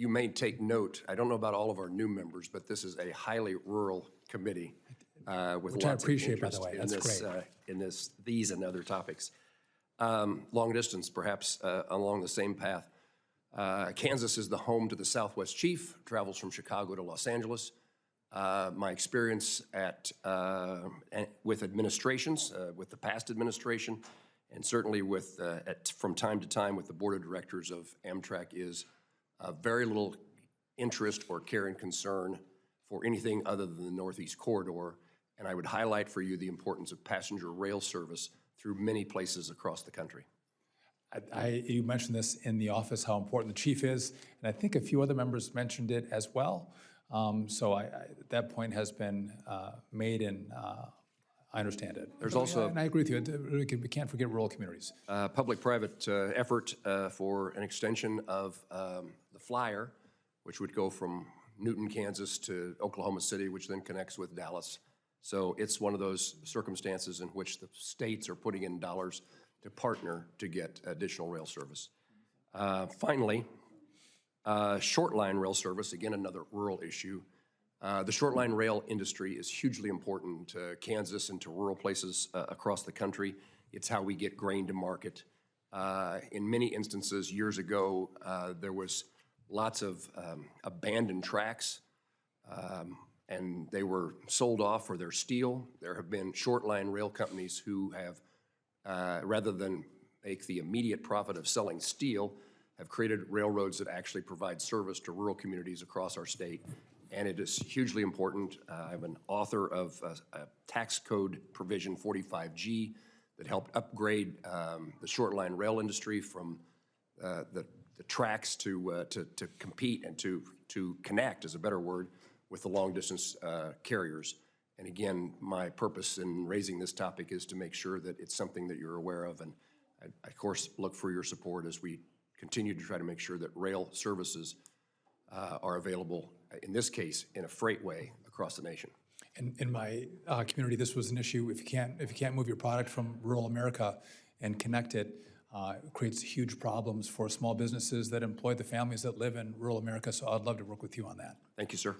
you may take note, I don't know about all of our new members, but this is a highly rural committee with Which lots I appreciate, of by the interest way. That's great. in these and other topics. Long distance, perhaps along the same path. Kansas is the home to the Southwest Chief, travels from Chicago to Los Angeles. My experience with administrations, with the past administration, and certainly with from time to time with the board of directors of Amtrak is very little interest or care and concern for anything other than the Northeast Corridor. And I would highlight for you the importance of passenger rail service through many places across the country. You mentioned this in the office, how important the chief is, and I think a few other members mentioned it as well. So that point has been made, and I understand it. There's also, and I agree with you. We can't forget rural communities. Public-private effort for an extension of the flyer, which would go from Newton, Kansas to Oklahoma City, which then connects with Dallas. So it's one of those circumstances in which the states are putting in dollars to partner to get additional rail service. Finally, short line rail service, again, another rural issue. The short line rail industry is hugely important to Kansas and to rural places across the country. It's how we get grain to market. In many instances, years ago, there was lots of abandoned tracks, and they were sold off for their steel. There have been short line rail companies who have, rather than make the immediate profit of selling steel, have created railroads that actually provide service to rural communities across our state. And it is hugely important. I'm an author of a tax code provision 45G that helped upgrade the short line rail industry from the tracks to compete and to connect, is a better word, with the long distance carriers. And again, my purpose in raising this topic is to make sure that it's something that you're aware of. And I of course, look for your support as we continue to try to make sure that rail services are available, in this case, in a freight way across the nation. In my community, this was an issue. If you can't move your product from rural America and connect it, it creates huge problems for small businesses that employ the families that live in rural America. So I'd love to work with you on that. Thank you, sir.